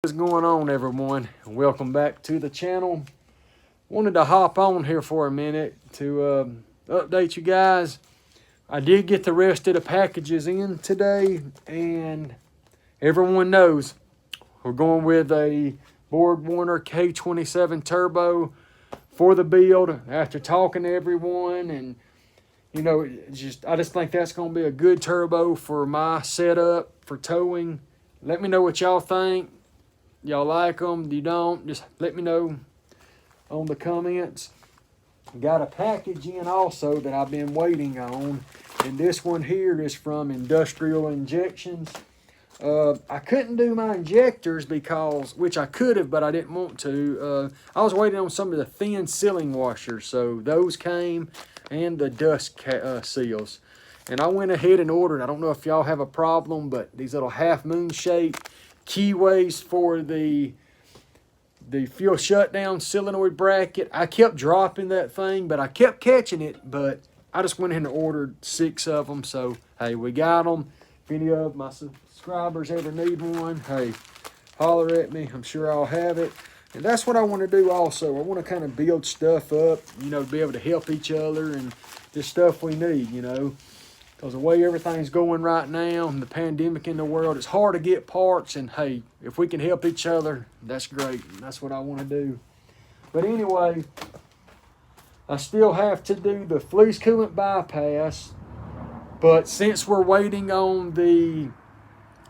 What's going on, everyone? Welcome back to the channel. Wanted to hop on here for a minute to update you guys. I did get the rest of the packages in today, and everyone knows we're going with a BorgWarner K27 turbo for the build. After talking to everyone, and you know, I just think that's going to be a good turbo for my setup for towing. Let me know what y'all think. Y'all like them? You don't? Just let me know on the comments. Got a package in also that I've been waiting on, and this one here is from Industrial Injections. I couldn't do my injectors because, which I could have, but I didn't want to. I was waiting on some of the thin sealing washers, so those came, and the dust seals. And I went ahead and ordered, I don't know if y'all have a problem, but these little half moon shaped keyways for the fuel shutdown solenoid bracket. I kept dropping that thing, but I kept catching it, but I just went ahead and ordered 6 of them. So, hey, we got them. If any of my subscribers ever need one, hey, holler at me. I'm sure I'll have it. And that's what I want to do also. I want to kind of build stuff up, you know, be able to help each other and just stuff we need, you know. Because the way everything's going right now, and the pandemic in the world, it's hard to get parts. And hey, if we can help each other, that's great. That's what I want to do. But anyway, I still have to do the fleece coolant bypass. But since we're waiting on the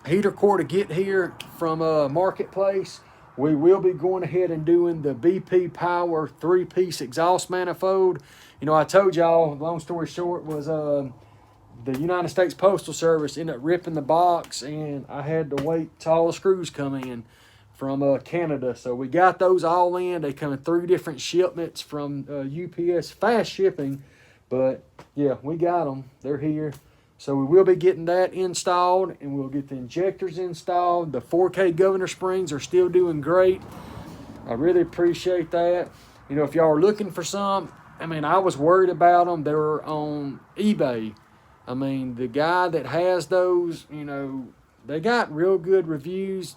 heater core to get here from Marketplace, we will be going ahead and doing the BP Power 3-piece exhaust manifold. You know, I told y'all, long story short, was the United States Postal Service ended up ripping the box, and I had to wait till all the screws come in from Canada. So we got those all in. They come in 3 different shipments from UPS, fast shipping. But yeah, we got them. They're here. So we will be getting that installed, and we'll get the injectors installed. The 4K governor springs are still doing great. I really appreciate that. You know, if y'all are looking for some, I mean, I was worried about them. They were on eBay. I mean, the guy that has those, you know, they got real good reviews.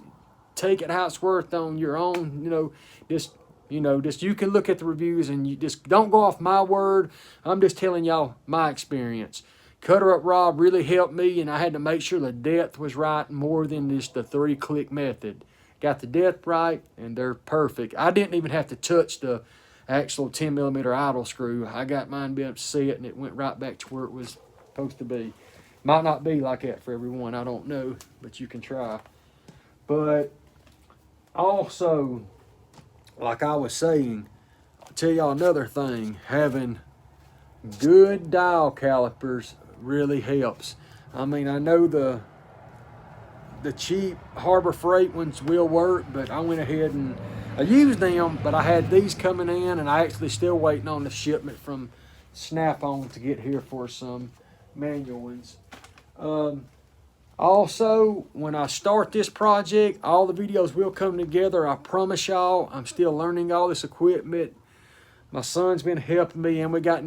Take it how it's worth on your own, just you can look at the reviews, and you just don't go off my word. I'm just telling y'all my experience. Cutter up rod really helped me, and I had to make sure the depth was right more than just the 3-click method. Got the depth right, and they're perfect. I didn't even have to touch the actual 10mm idle screw. I got mine built set, and it went right back to where it was supposed to be. Might not be like that for everyone, I don't know, but you can try. But also, like I was saying, I'll tell y'all another thing. Having good dial calipers really helps. I mean, I know the cheap Harbor Freight ones will work, but I went ahead and I used them, but I had these coming in, and I actually still waiting on the shipment from Snap-on to get here for some manual ones. Also, when I start this project, all the videos will come together. I promise y'all. I'm still learning all this equipment. My son's been helping me, and we got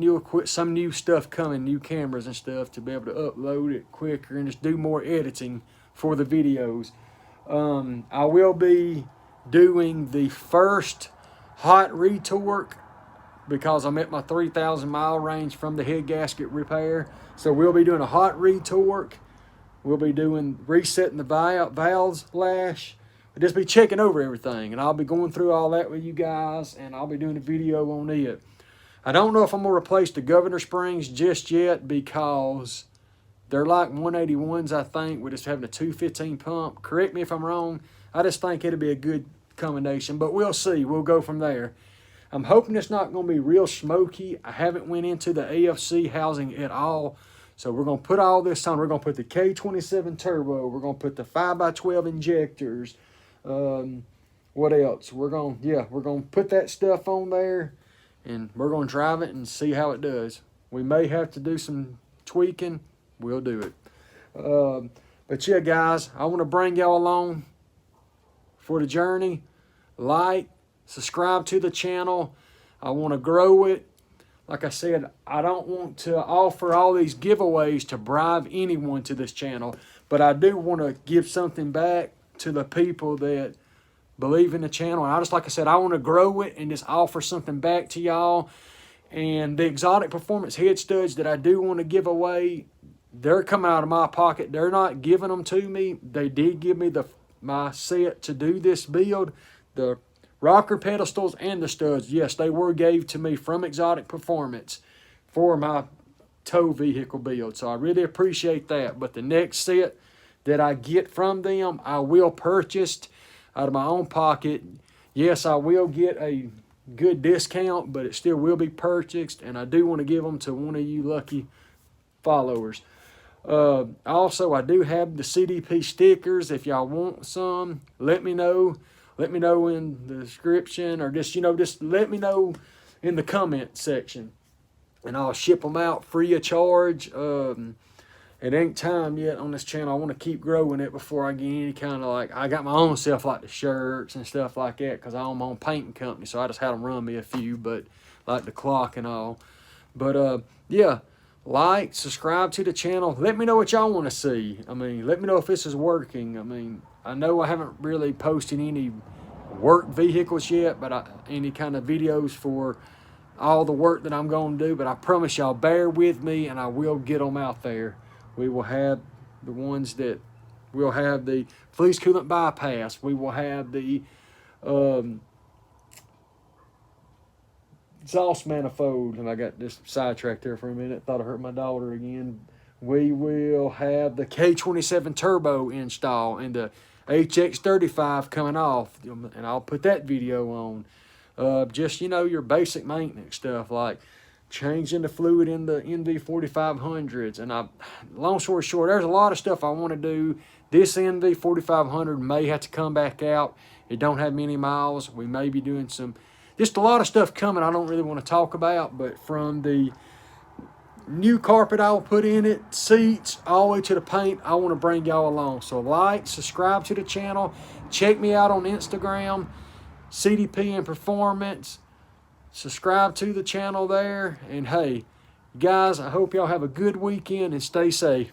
some new stuff coming, new cameras and stuff to be able to upload it quicker and just do more editing for the videos. I will be doing the first hot retorque because I'm at my 3,000 mile range from the head gasket repair. So we'll be doing a hot retorque. We'll be resetting the valves lash. We'll just be checking over everything, and I'll be going through all that with you guys, and I'll be doing a video on it. I don't know if I'm going to replace the governor springs just yet because they're like 181s, I think, with just having a 215 pump. Correct me if I'm wrong. I just think it'll be a good combination, but we'll see. We'll go from there. I'm hoping it's not going to be real smoky. I haven't went into the AFC housing at all. So we're going to put all this on. We're going to put the K27 turbo. We're going to put the 5x12 injectors. What else? We're going to put that stuff on there, and we're going to drive it and see how it does. We may have to do some tweaking. We'll do it. But yeah, guys, I want to bring y'all along for the journey. Like, subscribe to the channel. I want to grow it. Like I said, I don't want to offer all these giveaways to bribe anyone to this channel, but I do want to give something back to the people that believe in the channel. And I just, like I said, I want to grow it and just offer something back to y'all. And the Exotic Performance head studs that I do want to give away, they're coming out of my pocket. They're not giving them to me. They did give me my set to do this build. The rocker pedestals and the studs, yes, they were gave to me from Exotic Performance for my tow vehicle build. So I really appreciate that. But the next set that I get from them, I will purchase out of my own pocket. Yes, I will get a good discount, but it still will be purchased, and I do want to give them to one of you lucky followers. Also, I do have the CDP stickers. If y'all want some, let me know. Let me know in the description, or just, just let me know in the comment section, and I'll ship them out free of charge. It ain't time yet on this channel. I want to keep growing it before I get any kind of I got my own stuff like the shirts and stuff like that, because I own my own painting company, so I just had them run me a few, but like the clock and all. But yeah, like, subscribe to the channel. Let me know what y'all want to see. I mean, let me know if this is working. I mean, I know I haven't really posted any work vehicles yet, but any kind of videos for all the work that I'm going to do, but I promise y'all, bear with me and I will get them out there. We will have the ones that we'll have the fleece coolant bypass. We will have the exhaust manifold. And I got this sidetracked there for a minute. Thought I hurt my daughter again. We will have the K27 turbo install and the HX35 coming off. And I'll put that video on. Just, your basic maintenance stuff like changing the fluid in the NV4500s. And long story short, there's a lot of stuff I want to do. This NV4500 may have to come back out. It don't have many miles. We may be doing just a lot of stuff coming I don't really want to talk about, but from the new carpet I'll put in it, seats, all the way to the paint, I want to bring y'all along. So like, subscribe to the channel. Check me out on Instagram, CDP and Performance. Subscribe to the channel there. And hey, guys, I hope y'all have a good weekend and stay safe.